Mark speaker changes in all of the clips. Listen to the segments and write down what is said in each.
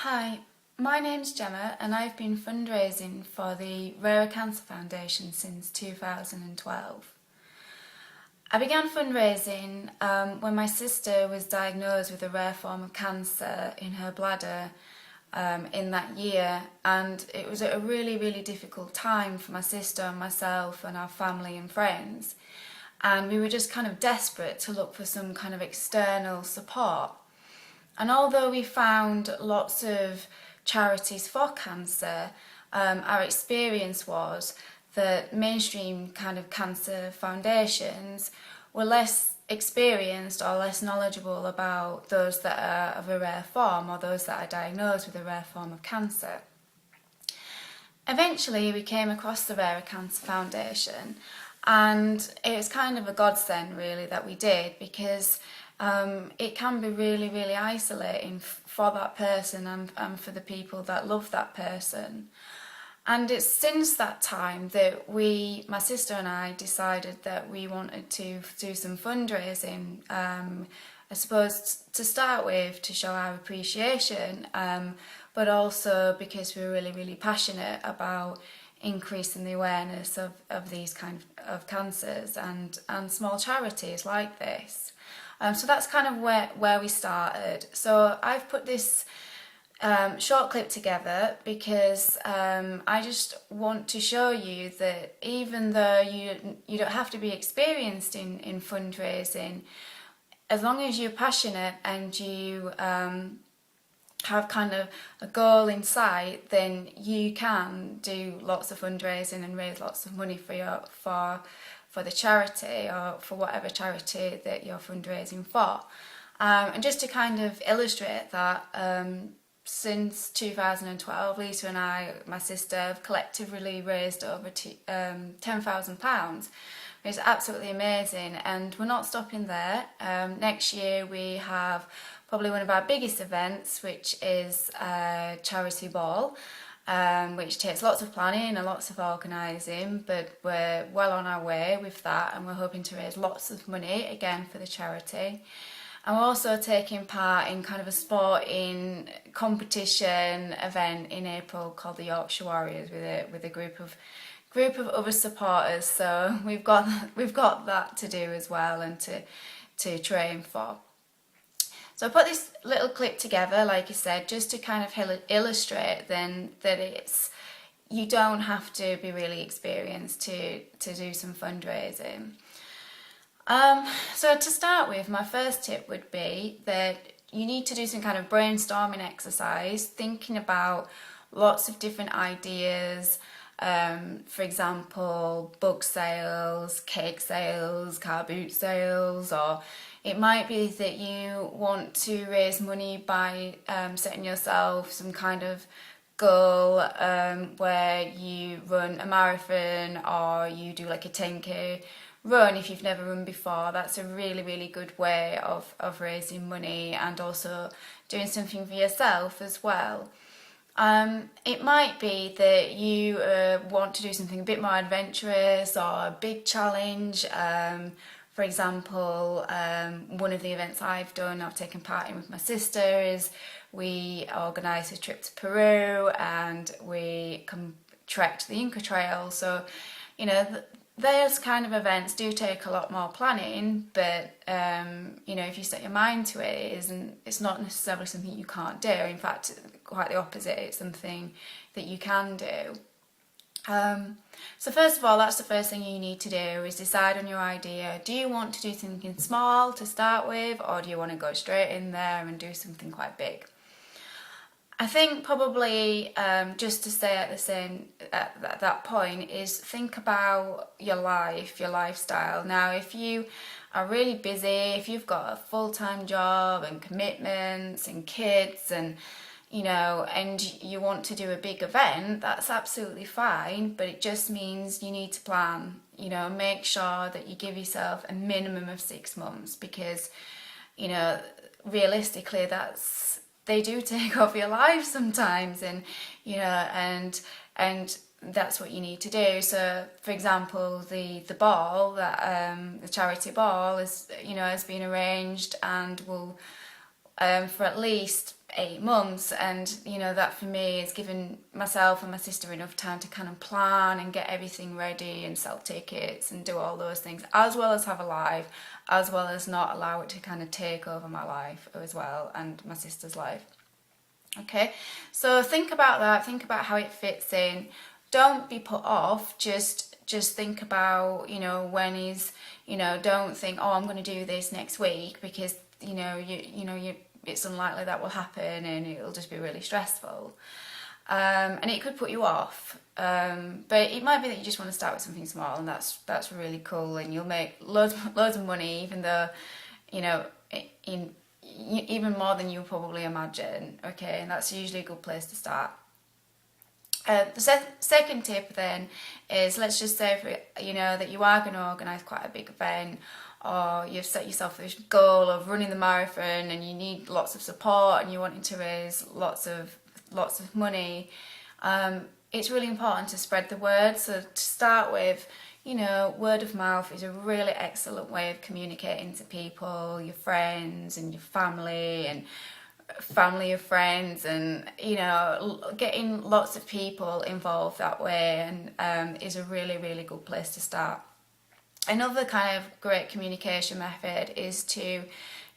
Speaker 1: Hi, my name's Gemma and I've been fundraising for the Rare Cancer Foundation since 2012. I began fundraising when my sister was diagnosed with a rare form of cancer in her bladder in that year, and it was a really difficult time for my sister and myself and our family and friends, and we were just kind of desperate to look for some kind of external support. And although we found lots of charities for cancer, our experience was that mainstream kind of cancer foundations were less experienced or less knowledgeable about those that are of a rare form or those that are diagnosed with a rare form of cancer. Eventually we came across the Rare Cancer Foundation, and it was kind of a godsend really that we did, because it can be really isolating for that person and for the people that love that person. And it's since that time that my sister and I, decided that we wanted to do some fundraising, I suppose to start with to show our appreciation, but also because we're really passionate about increasing the awareness of these kind of cancers and small charities like this. So that's kind of where we started. So I've put this short clip together because I just want to show you that even though you don't have to be experienced in fundraising, as long as you're passionate and you have kind of a goal in sight, then you can do lots of fundraising and raise lots of money for the charity or for whatever charity that you're fundraising for. And just to kind of illustrate that, since 2012, Lisa and I, my sister, have collectively raised over £10,000. It's absolutely amazing, and we're not stopping there. Next year we have probably one of our biggest events, which is a charity ball, which takes lots of planning and lots of organising, but we're well on our way with that, and we're hoping to raise lots of money again for the charity. And we're also taking part in kind of a sporting competition event in April called the Yorkshire Warriors with a group of other supporters. So we've got that to do as well and to train for. So I put this little clip together, like I said, just to kind of illustrate then that you don't have to be really experienced to do some fundraising. So to start with, my first tip would be that you need to do some kind of brainstorming exercise, thinking about lots of different ideas. For example, book sales, cake sales, car boot sales, or it might be that you want to raise money by setting yourself some kind of goal where you run a marathon or you do like a 10k run if you've never run before. That's a really good way of raising money and also doing something for yourself as well. It might be that you want to do something a bit more adventurous or a big challenge. For example, one of the events I've taken part in with my sister, is we organised a trip to Peru and we trekked the Inca Trail. So, you know, those kind of events do take a lot more planning, but you know, if you set your mind to it, it's not necessarily something you can't do. In fact, quite the opposite, it's something that you can do. So first of all, that's the first thing you need to do, is decide on your idea. Do you want to do something small to start with, or do you want to go straight in there and do something quite big? I think probably just to stay at that point is think about your life, your lifestyle. Now, if you are really busy, if you've got a full-time job and commitments and kids and you know, and you want to do a big event, that's absolutely fine, but it just means you need to plan, you know, make sure that you give yourself a minimum of 6 months, because, you know, realistically they do take off your life sometimes, and, you know, and that's what you need to do. So, for example, the ball, the charity ball has been arranged and will for at least 8 months, and you know, that for me is giving myself and my sister enough time to kind of plan and get everything ready and sell tickets and do all those things, as well as have a life, as well as not allow it to kind of take over my life as well and my sister's life. Okay, so think about that, think about how it fits in. Don't be put off, just think about, you know, when is, you know, don't think, oh, I'm going to do this next week, because you know, it's unlikely that will happen and it'll just be really stressful. And it could put you off, but it might be that you just want to start with something small, and that's really cool, and you'll make loads of money, even though, you know, even more than you probably imagine. Okay, and that's usually a good place to start. The second tip then is, let's just say, for, you know, that you are going to organise quite a big event, or you've set yourself this goal of running the marathon and you need lots of support and you're wanting to raise lots of money. It's really important to spread the word. So to start with, you know, word of mouth is a really excellent way of communicating to people, your friends and your family and family of friends, and you know, getting lots of people involved that way, and is a really good place to start. Another kind of great communication method is to,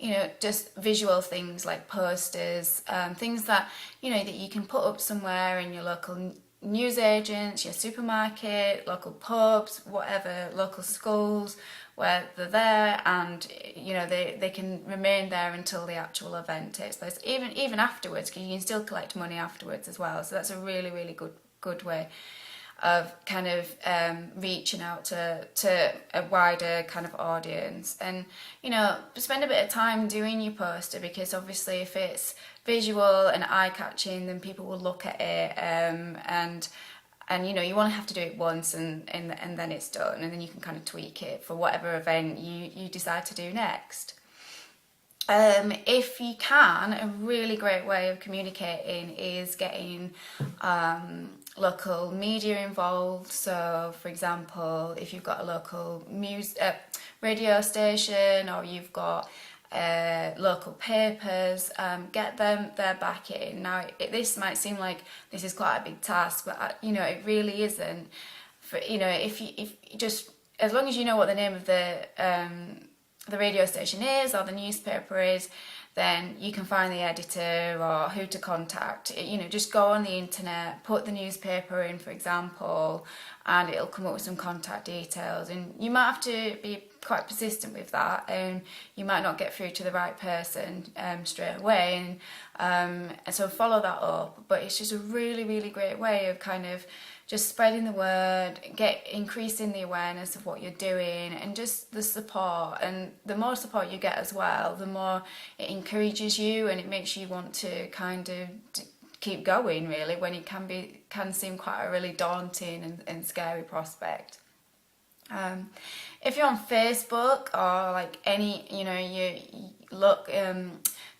Speaker 1: you know, just visual things like posters, things that, you know, that you can put up somewhere in your local newsagents, your supermarket, local pubs, whatever, local schools, where they're there, and you know, they can remain there until the actual event takes place, even afterwards, because you can still collect money afterwards as well. So that's a really good way of kind of reaching out to a wider kind of audience. And you know, spend a bit of time doing your poster, because obviously if it's visual and eye-catching, then people will look at it, and you know, you won't have to do it once and then it's done, and then you can kind of tweak it for whatever event you decide to do next. If you can, a really great way of communicating is getting local media involved. So for example, if you've got a local radio station, or you've got local papers, get them their backing. Now this might seem like this is quite a big task, but you know, it really isn't. For, you know, if just, as long as you know what the name of the radio station is or the newspaper is, then you can find the editor or who to contact. You know, just go on the internet, put the newspaper in, for example, and it'll come up with some contact details. And you might have to be quite persistent with that, and you might not get through to the right person straight away. And so follow that up. But it's just a really great way of kind of just spreading the word, increasing the awareness of what you're doing, and just the support. And the more support you get as well, the more it encourages you, and it makes you want to kind of keep going, really, when it can seem quite a really daunting and scary prospect. If you're on Facebook, or like any, you know, you look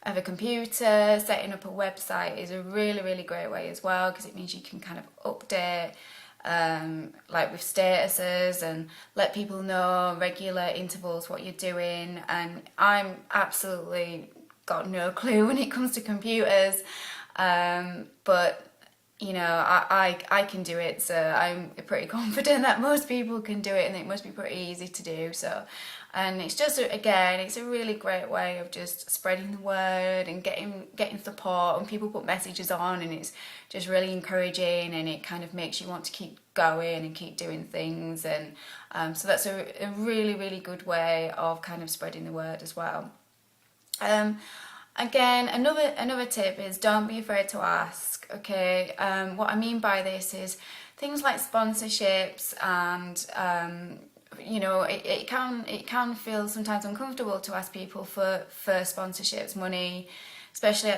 Speaker 1: have a computer, setting up a website is a really great way as well, because it means you can kind of update like with statuses, and let people know regular intervals what you're doing. And I'm absolutely got no clue when it comes to computers, but you know, I can do it, so I'm pretty confident that most people can do it, and it must be pretty easy to do. So, and it's just, again, it's a really great way of just spreading the word and getting support, and people put messages on, and it's just really encouraging, and it kind of makes you want to keep going and keep doing things. And so that's a really good way of kind of spreading the word as well. Again, another tip is, don't be afraid to ask. Okay, what I mean by this is things like sponsorships, and you know, it can feel sometimes uncomfortable to ask people for sponsorships, money, especially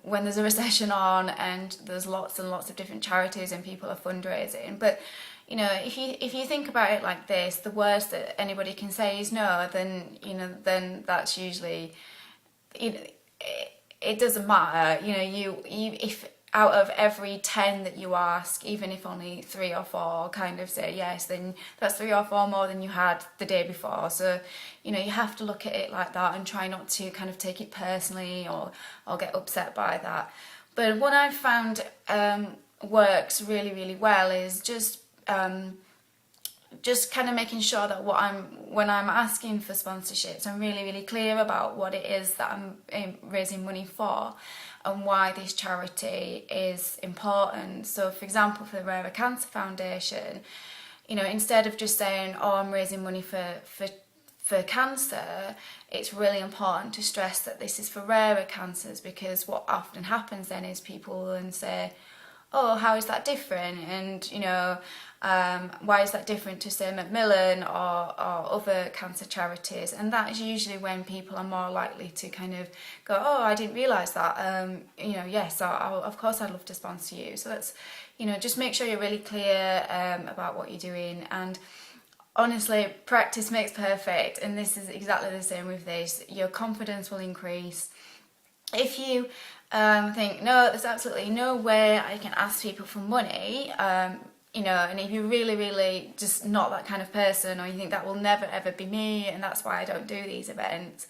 Speaker 1: when there's a recession on and there's lots and lots of different charities and people are fundraising. But you know, if you think about it like this, the worst that anybody can say is no. Then you know, then that's usually, it doesn't matter. You know, out of every 10 that you ask, even if only 3 or 4 kind of say yes, then that's 3 or 4 more than you had the day before. So, you know, you have to look at it like that and try not to kind of take it personally or get upset by that. But what I've found works really, really well is just kind of making sure that when I'm asking for sponsorships, I'm really, really clear about what it is that I'm raising money for and why this charity is important. So, for example, for the Rarer Cancer Foundation, you know, instead of just saying, oh, I'm raising money for cancer, it's really important to stress that this is for rarer cancers, because what often happens then is people will then say, oh, how is that different? And, you know, why is that different to, say, Macmillan or other cancer charities? And that is usually when people are more likely to kind of go, oh, I didn't realise that. You know, yes, of course I'd love to sponsor you. So that's, you know, just make sure you're really clear about what you're doing. And honestly, practice makes perfect. And this is exactly the same with this. Your confidence will increase. If you think, no, there's absolutely no way I can ask people for money, you know, and if you're really, really just not that kind of person, or you think that will never ever be me and that's why I don't do these events,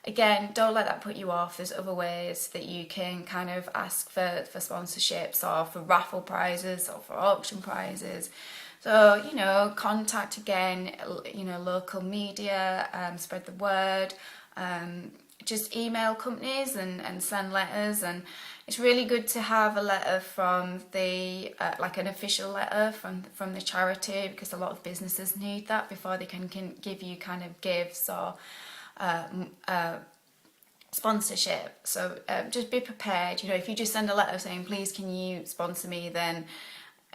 Speaker 1: again, don't let that put you off. There's other ways that you can kind of ask for sponsorships or for raffle prizes or for auction prizes. So, you know, contact again, you know, local media, spread the word, just email companies and send letters. And it's really good to have a letter from the like an official letter from the charity, because a lot of businesses need that before they can give you kind of gifts or sponsorship. So just be prepared. You know, if you just send a letter saying, please can you sponsor me, then,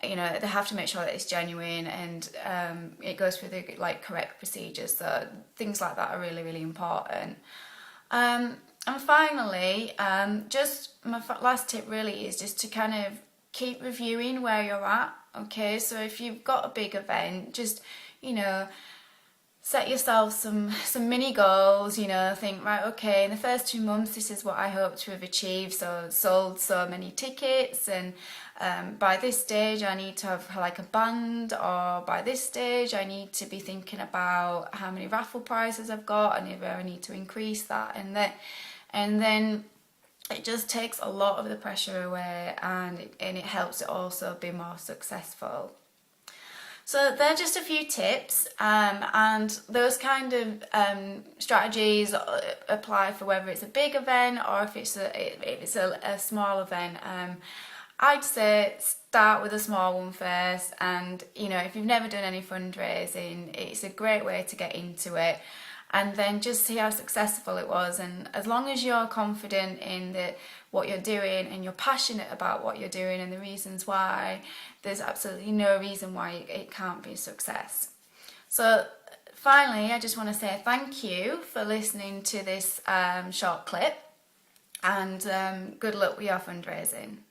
Speaker 1: you know, they have to make sure that it's genuine and it goes through the like correct procedures. So things like that are really, really important. And finally, just my last tip really is just to kind of keep reviewing where you're at. Okay, so if you've got a big event, just, you know, set yourself some mini goals. You know, think, right, okay, in the first 2 months this is what I hope to have achieved, so sold so many tickets, and by this stage I need to have like a band, or by this stage I need to be thinking about how many raffle prizes I've got and if I need to increase that, and then it just takes a lot of the pressure away, and it helps it also be more successful. So they're just a few tips, and those kind of strategies apply for whether it's a big event or if it's a small event. I'd say start with a small one first, and, you know, if you've never done any fundraising, it's a great way to get into it, and then just see how successful it was. And as long as you're confident in what you're doing and you're passionate about what you're doing and the reasons why, there's absolutely no reason why it can't be a success. So finally, I just want to say thank you for listening to this short clip, and good luck with your fundraising.